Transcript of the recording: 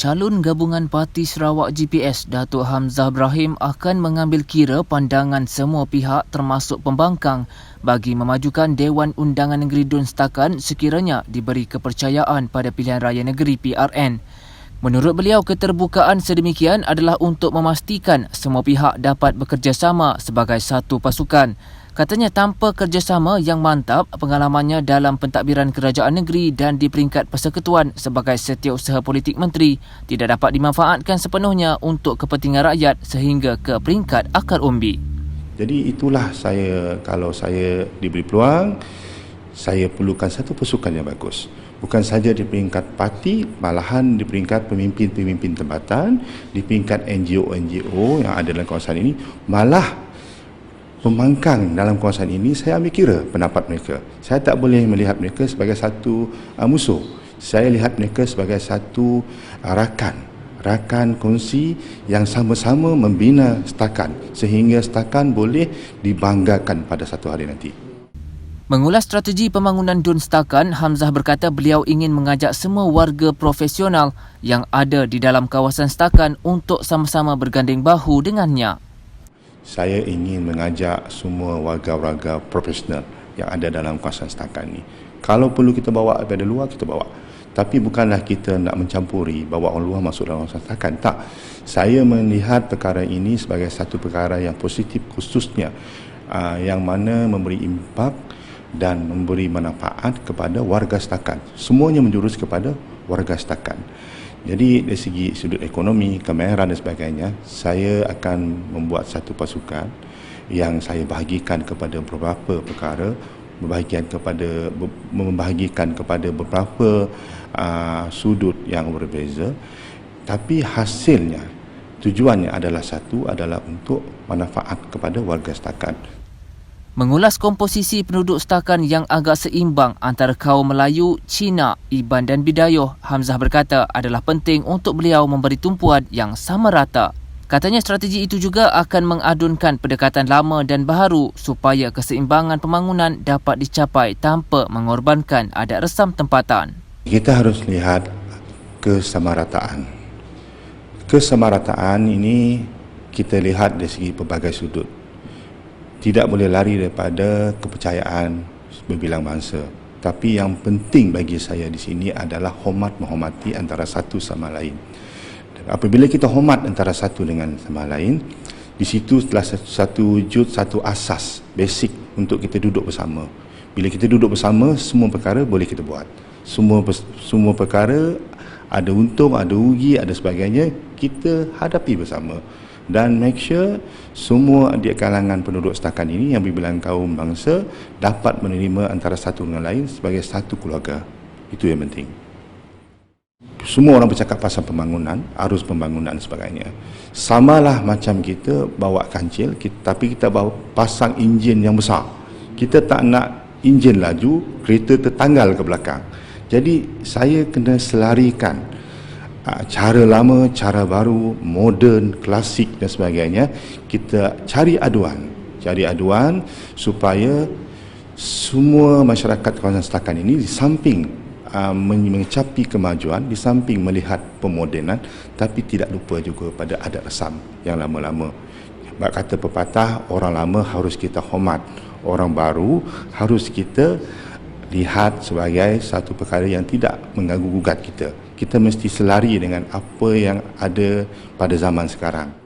Calon Gabungan Parti Sarawak GPS Datuk Hamzah Ibrahim akan mengambil kira pandangan semua pihak termasuk pembangkang bagi memajukan Dewan Undangan Negeri Dun Setakan sekiranya diberi kepercayaan pada pilihan raya negeri PRN. Menurut beliau, keterbukaan sedemikian adalah untuk memastikan semua pihak dapat bekerjasama sebagai satu pasukan. Katanya tanpa kerjasama yang mantap, pengalamannya dalam pentadbiran kerajaan negeri dan di peringkat persekutuan sebagai setiausaha politik menteri tidak dapat dimanfaatkan sepenuhnya untuk kepentingan rakyat sehingga ke peringkat akar umbi. Jadi itulah kalau saya diberi peluang, saya perlukan satu pasukan yang bagus. Bukan saja di peringkat parti, malahan di peringkat pemimpin-pemimpin tempatan, di peringkat NGO-NGO yang ada dalam kawasan ini, malah pembangkang dalam kawasan ini, saya ambil kira pendapat mereka. Saya tak boleh melihat mereka sebagai satu musuh. Saya lihat mereka sebagai satu rakan kongsi yang sama-sama membina Setakan sehingga Setakan boleh dibanggakan pada satu hari nanti. Mengulas strategi pembangunan Dun Setakan, Hamzah berkata beliau ingin mengajak semua warga profesional yang ada di dalam kawasan Setakan untuk sama-sama berganding bahu dengannya. Saya ingin mengajak semua warga-warga profesional yang ada dalam kawasan Setakan ini. Kalau perlu kita bawa daripada luar, kita bawa. Tapi bukanlah kita nak mencampuri, bawa orang luar masuk dalam kawasan Setakan. Tak. Saya melihat perkara ini sebagai satu perkara yang positif khususnya yang mana memberi impak dan memberi manfaat kepada warga Setakan. Semuanya menjurus kepada warga Setakan. Jadi dari segi sudut ekonomi, kamera dan sebagainya, saya akan membuat satu pasukan yang saya bahagikan kepada beberapa perkara, membahagikan kepada beberapa sudut yang berbeza, tapi hasilnya, tujuannya adalah satu, adalah untuk manfaat kepada warga Setakan. Mengulas komposisi penduduk Setakan yang agak seimbang antara kaum Melayu, Cina, Iban dan Bidayuh, Hamzah berkata adalah penting untuk beliau memberi tumpuan yang sama rata. Katanya strategi itu juga akan mengadunkan pendekatan lama dan baharu supaya keseimbangan pembangunan dapat dicapai tanpa mengorbankan adat resam tempatan. Kita harus lihat kesamarataan. Kesamarataan ini kita lihat dari segi pelbagai sudut. Tidak boleh lari daripada kepercayaan berbilang bangsa. Tapi yang penting bagi saya di sini adalah menghormati antara satu sama lain. Dan apabila kita hormat antara satu dengan sama lain, di situ telah satu wujud, satu asas basic untuk kita duduk bersama. Bila kita duduk bersama, semua perkara boleh kita buat. Semua perkara ada untung, ada rugi, ada sebagainya, kita hadapi bersama. Dan make sure semua di kalangan penduduk Setakan ini yang berbilang kaum bangsa dapat menerima antara satu dengan lain sebagai satu keluarga. Itu yang penting. Semua orang bercakap pasal pembangunan, arus pembangunan dan sebagainya. Samalah macam kita bawa kancil, tapi kita bawa pasang enjin yang besar. Kita tak nak enjin laju, kereta tertanggal ke belakang. Jadi saya kena selarikan cara lama, cara baru, moden, klasik dan sebagainya. Kita cari aduan supaya semua masyarakat kawasan Setakan ini di samping mencapai kemajuan, di samping melihat pemodenan, tapi tidak lupa juga pada adat resam yang lama-lama. Kata pepatah, orang lama harus kita hormat, orang baru harus kita lihat sebagai satu perkara yang tidak mengganggu gugat kita. Kita mesti selari dengan apa yang ada pada zaman sekarang.